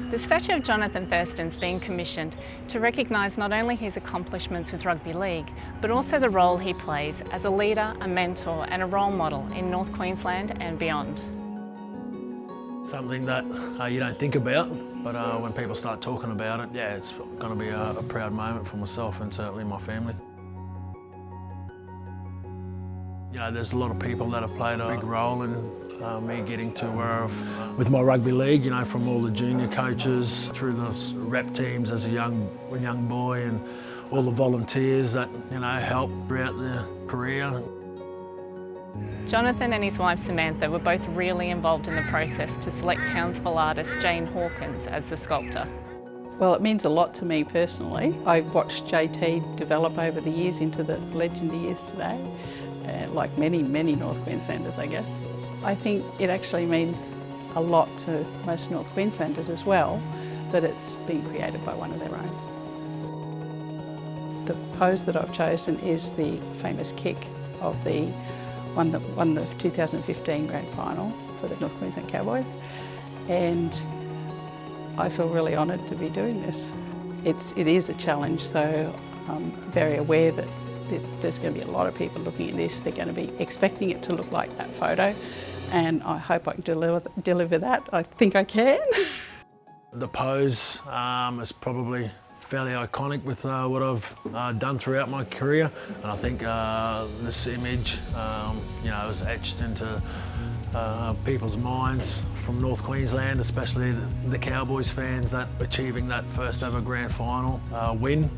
The statue of Johnathan Thurston's been commissioned to recognise not only his accomplishments with rugby league, but also the role he plays as a leader, a mentor and a role model in North Queensland and beyond. Something that you don't think about, but when people start talking about it, yeah, it's going to be a proud moment for myself and certainly my family. You know, there's a lot of people that have played a big role in me getting to where I've, with my rugby league, you know, from all the junior coaches through the rep teams as a young boy and all the volunteers that, you know, help throughout their career. Johnathan and his wife Samantha were both really involved in the process to select Townsville artist Jane Hawkins as the sculptor. Well, it means a lot to me personally. I've watched JT develop over the years into the legend he is today, like many North Queenslanders, I guess. I think it actually means a lot to most North Queenslanders as well that it's been created by one of their own. The pose that I've chosen is the famous kick of the one that won the 2015 Grand Final for the North Queensland Cowboys, and I feel really honoured to be doing this. It is a challenge, so I'm very aware that there's going to be a lot of people looking at this. They're going to be expecting it to look like that photo, and I hope I can deliver that. I think I can. The pose is probably fairly iconic with what I've done throughout my career, and I think this image, you know, is etched into people's minds from North Queensland, especially the Cowboys fans, that achieving that first ever Grand Final win.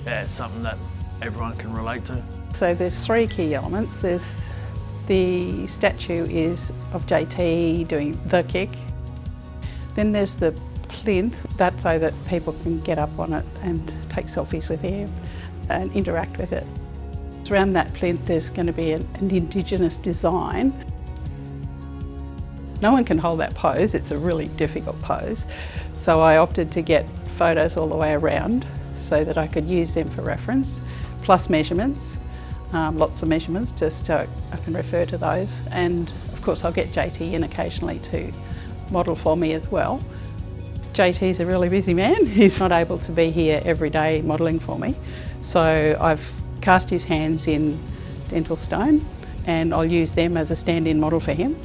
Yeah, it's something that everyone can relate to. So there's three key elements. There's the statue is of JT doing the kick. Then there's the plinth, that's so that people can get up on it and take selfies with him and interact with it. Around that plinth there's going to be an Indigenous design. No one can hold that pose, it's a really difficult pose. So I opted to get photos all the way around so that I could use them for reference, plus measurements, lots of measurements, just so I can refer to those. And of course I'll get JT in occasionally to model for me as well. JT's a really busy man. He's not able to be here every day modelling for me. So I've cast his hands in dental stone and I'll use them as a stand-in model for him.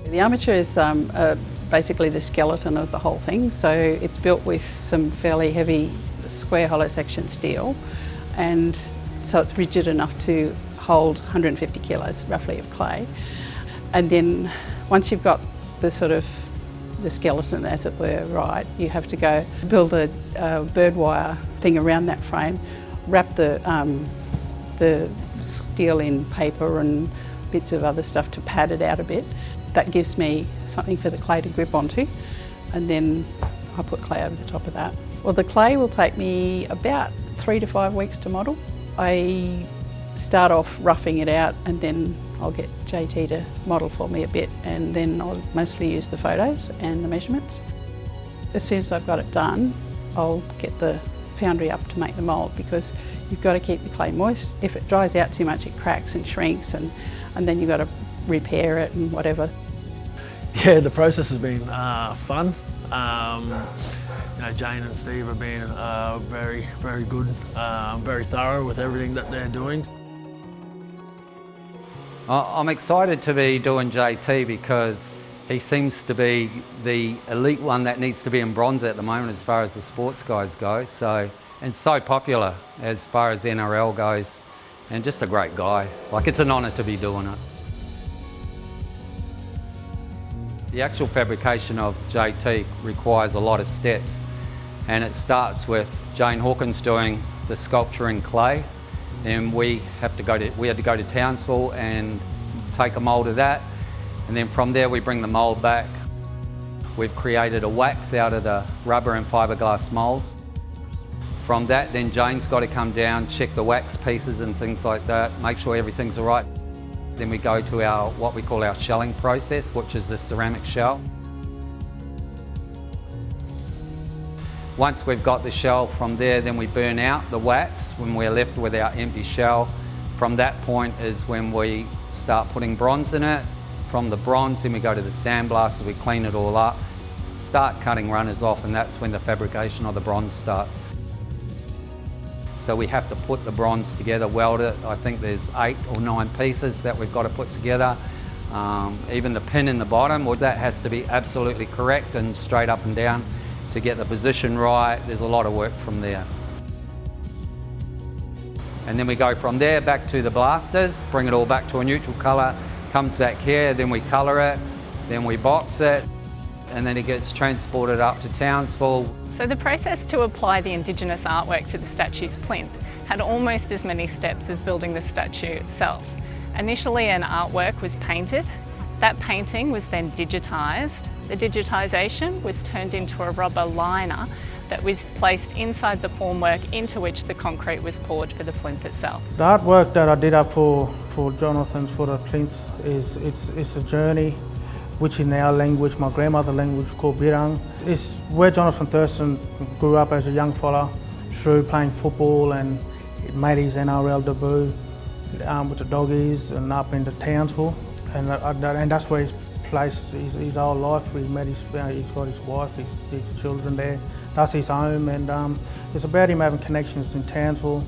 The armature is basically the skeleton of the whole thing. So it's built with some fairly heavy square hollow section steel, and so it's rigid enough to hold 150 kilos roughly of clay. And then once you've got the sort of the skeleton, as it were, right, you have to go build a bird wire thing around that frame, wrap the steel in paper and bits of other stuff to pad it out a bit. That gives me something for the clay to grip onto, and then I put clay over the top of that. Well, the clay will take me about 3 to 5 weeks to model. I start off roughing it out and then I'll get JT to model for me a bit, and then I'll mostly use the photos and the measurements. As soon as I've got it done, I'll get the foundry up to make the mould, because you've got to keep the clay moist. If it dries out too much, it cracks and shrinks, and then you've got to repair it and whatever. Yeah, the process has been fun. You know, Jane and Steve have been very good, very thorough with everything that they're doing. I'm excited to be doing JT because he seems to be the elite one that needs to be in bronze at the moment as far as the sports guys go. So, and so popular as far as the NRL goes, and just a great guy. Like, it's an honour to be doing it. The actual fabrication of JT requires a lot of steps, and it starts with Jane Hawkins doing the sculpture in clay. Then we had to go to Townsville and take a mould of that, and then from there we bring the mould back. We've created a wax out of the rubber and fiberglass moulds. From that, then Jane's got to come down, check the wax pieces and things like that, make sure everything's all right. Then we go to our, what we call our shelling process, which is the ceramic shell. Once we've got the shell from there, then we burn out the wax when we're left with our empty shell. From that point is when we start putting bronze in it. From the bronze, then we go to the sandblasters, we clean it all up. start cutting runners off, and that's when the fabrication of the bronze starts. So we have to put the bronze together, weld it. I think there's 8 or 9 pieces that we've got to put together. Even the pin in the bottom, well, that has to be absolutely correct and straight up and down to get the position right. There's a lot of work from there. And then we go from there back to the blasters, bring it all back to a neutral colour, comes back here, then we colour it, then we box it, and then it gets transported up to Townsville. So the process to apply the Indigenous artwork to the statue's plinth had almost as many steps as building the statue itself. Initially an artwork was painted, that painting was then digitised. The digitisation was turned into a rubber liner that was placed inside the formwork into which the concrete was poured for the plinth itself. The artwork that I did up for Johnathan's for the plinth it's a journey, which in our language, my grandmother language, called Birang. It's where Johnathan Thurston grew up as a young fella through playing football, and made his NRL debut with the Doggies and up into Townsville, and that's where he's placed his whole life. He's got his wife, his children there. That's his home, and it's about him having connections in Townsville,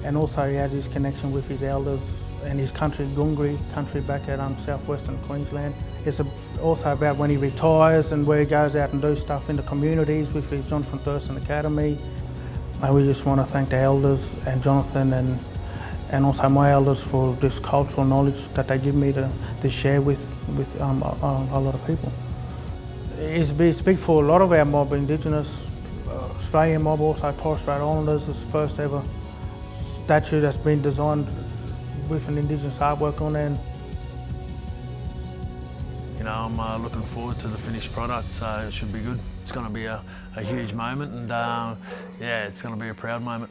and also he has his connection with his elders and his country, Gungri country back at southwestern Queensland. It's also about when he retires and where he goes out and do stuff in the communities with his Johnathan Thurston Academy. And we just want to thank the elders and Johnathan and also my elders for this cultural knowledge that they give me to share with a lot of people. It's big for a lot of our mob, Indigenous, Australian mob, also Torres Strait Islanders. It's the first ever statue that's been designed with an Indigenous artwork on it. You know, I'm looking forward to the finished product, so it should be good. It's going to be a huge moment, and yeah, it's going to be a proud moment.